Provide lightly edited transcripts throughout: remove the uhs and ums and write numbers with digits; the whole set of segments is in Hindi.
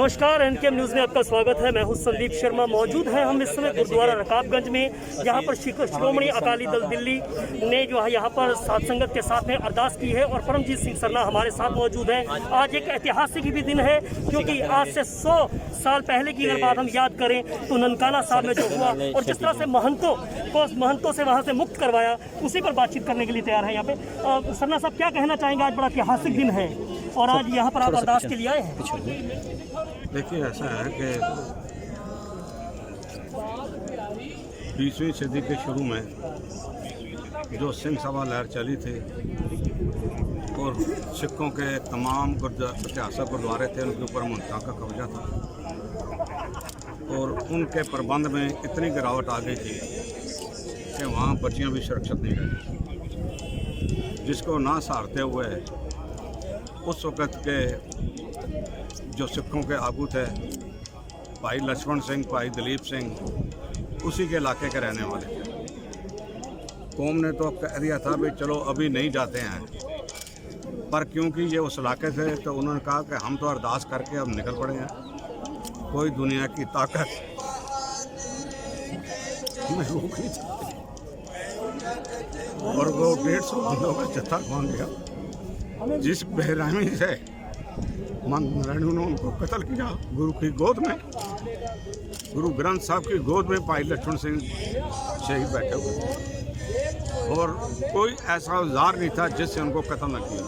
नमस्कार, एनकेएम न्यूज़ में आपका स्वागत है। मैं हूं संदीप शर्मा। मौजूद है हम इस समय गुरुद्वारा रकाबगंज में, जहां पर श्रोमणी अकाली दल दिल्ली ने जो है यहां पर साध संगत के साथ में अरदास की है और परमजीत सिंह सरना हमारे साथ मौजूद हैं। आज एक ऐतिहासिक भी दिन है, क्योंकि आज से 100 साल पहले की अगर बात हम याद करें तो ननकाना साहब में जो हुआ और जिस तरह से महंतों से वहाँ से मुक्त करवाया, उसी पर बातचीत करने के लिए तैयार है यहाँ पे। सरना साहब, क्या कहना चाहेंगे? आज बड़ा ऐतिहासिक दिन है और आज यहाँ पर आप अरदास के लिए आए हैं। देखिए, ऐसा है कि 20वीं सदी के शुरू में जो सिंह सभा लहर चली थी और सिखों के तमाम ऐतिहासिक गुरुद्वारे थे, उनके ऊपर मुल्तान का कब्जा था और उनके प्रबंध में इतनी गिरावट आ गई थी कि वहाँ बच्चियाँ भी सुरक्षित नहीं रही, जिसको ना सहारते हुए उस वक़्त के जो सिखों के आगू थे, भाई लक्ष्मण सिंह, भाई दलीप सिंह, उसी के इलाके के रहने वाले थे। कौम ने तो कह दिया था भाई चलो अभी नहीं जाते हैं, पर क्योंकि ये उस इलाके से, तो उन्होंने कहा कि हम तो अरदास करके अब निकल पड़े हैं। कोई दुनिया की ताकत हमें रोक नहीं सकती। और वो 150 बंदों का जत्था बांध दिया, जिस बेरहमी से नारायण ने उनको कत्ल किया। गुरु की गोद में, गुरु ग्रंथ साहब की गोद में भाई लक्ष्मण सिंह शहीद बैठे हुए, और कोई ऐसा औजार नहीं था जिससे उनको कत्ल न किया।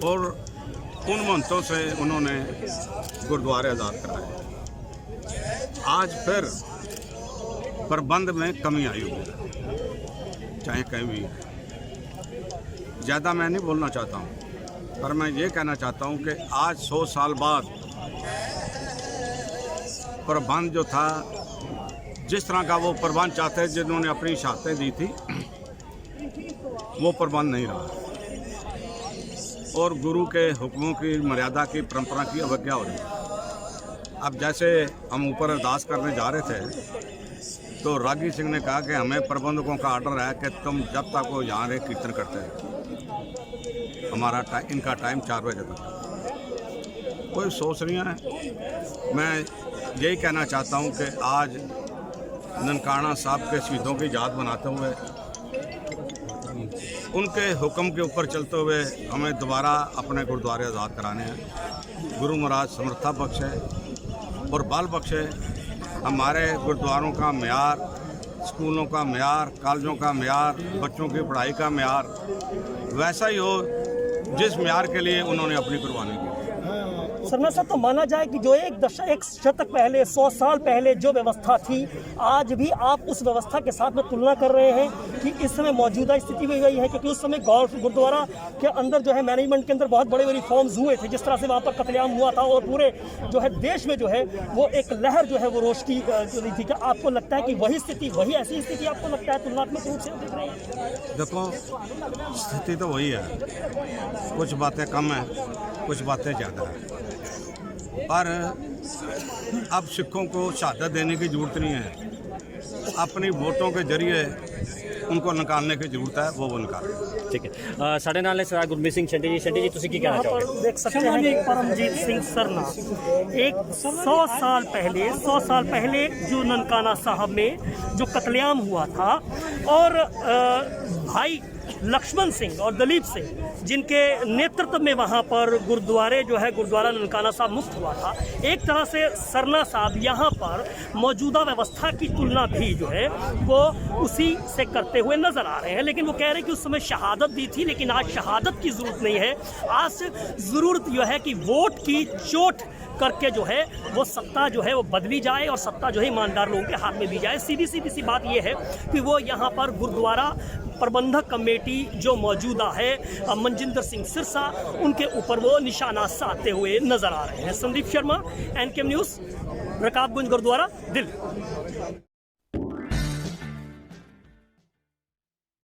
और उन महंतों से उन्होंने गुरुद्वारे आज़ाद कराए। आज फिर प्रबंध में कमी आई हुई है, चाहे कहीं भी। ज़्यादा मैं नहीं बोलना चाहता हूँ, पर मैं ये कहना चाहता हूँ कि आज 100 साल बाद प्रबंध जो था, जिस तरह का वो प्रबंध चाहते, जिन्होंने अपनी शहादतें दी थी, वो प्रबंध नहीं रहा और गुरु के हुक्मों की, मर्यादा की, परंपरा की अवज्ञा हो रही है। अब जैसे हम ऊपर अरदास करने जा रहे थे तो रागी सिंह ने कहा कि हमें प्रबंधकों का आर्डर है कि तुम जब तक वो यहाँ रहे कीर्तन करते हैं। हमारा इनका टाइम 4 बजे तक। कोई सोच नहीं है। मैं यही कहना चाहता हूँ कि आज ननकाना साहब के शहीदों की याद बनाते हुए, उनके हुक्म के ऊपर चलते हुए हमें दोबारा अपने गुरुद्वारे आज़ाद कराने हैं। गुरु महाराज समर्था बख्शे और बल बख्शे। हमारे गुरुद्वारों का म्यार, स्कूलों का म्यार, कॉलेजों का म्यार, बच्चों की पढ़ाई का म्यार वैसा ही हो जिस म्यार के लिए उन्होंने अपनी कुर्बानी दी। सरना साहब, तो माना जाए कि जो एक शतक पहले, 100 साल पहले जो व्यवस्था थी, आज भी आप उस व्यवस्था के साथ में तुलना कर रहे हैं कि इस समय मौजूदा स्थिति में यही है? क्योंकि उस समय गुरुद्वारा के अंदर जो है मैनेजमेंट के अंदर बहुत बड़े बड़े रिफॉर्म्स हुए थे, जिस तरह से वहाँ पर कत्लेआम हुआ था और पूरे जो है देश में जो है वो एक लहर जो है वो रोश की रही थी। क्या आपको लगता है कि वही स्थिति, वही ऐसी स्थिति आपको लगता है तुलनात्मक रूप से देख रहे हैं? देखो, स्थिति तो वही है, कुछ बातें कम हैं, कुछ बातें ज़्यादा हैं, पर अब सिखों को शहादत देने की ज़रूरत नहीं है। अपनी वोटों के जरिए उनको निकालने की ज़रूरत है, वो निकालें। ठीक है। साढ़े नाल सरदार गुरमीत सिंह शंटी जी तुसी की कहना चाहोगे? देख सकते हैं कि परमजीत सिंह सरना एक 100 साल पहले जो ननकाना साहब में जो कत्लेआम हुआ था और भाई लक्ष्मण सिंह और दलीप सिंह, जिनके नेतृत्व में वहाँ पर गुरुद्वारा ननकाना साहब मुक्त हुआ था, एक तरह से सरना साहब यहाँ पर मौजूदा व्यवस्था की तुलना भी जो है वो उसी से करते हुए नजर आ रहे हैं। लेकिन वो कह रहे हैं कि उस समय शहादत दी थी, लेकिन आज शहादत की ज़रूरत नहीं है। आज ज़रूरत यह है कि वोट की चोट करके जो है वो सत्ता जो है वो बदली जाए और सत्ता जो है ईमानदार लोगों के हाथ में दी जाए। सीधी सी बात ये है कि वो यहाँ पर गुरुद्वारा प्रबंधक कमेटी जो मौजूदा है, मनजिंदर सिंह सिरसा, उनके ऊपर वो निशाना साधते हुए नजर आ रहे हैं। संदीप शर्मा, एनकेएम न्यूज़, रकाबगंज गुरुद्वारा, दिल्ली।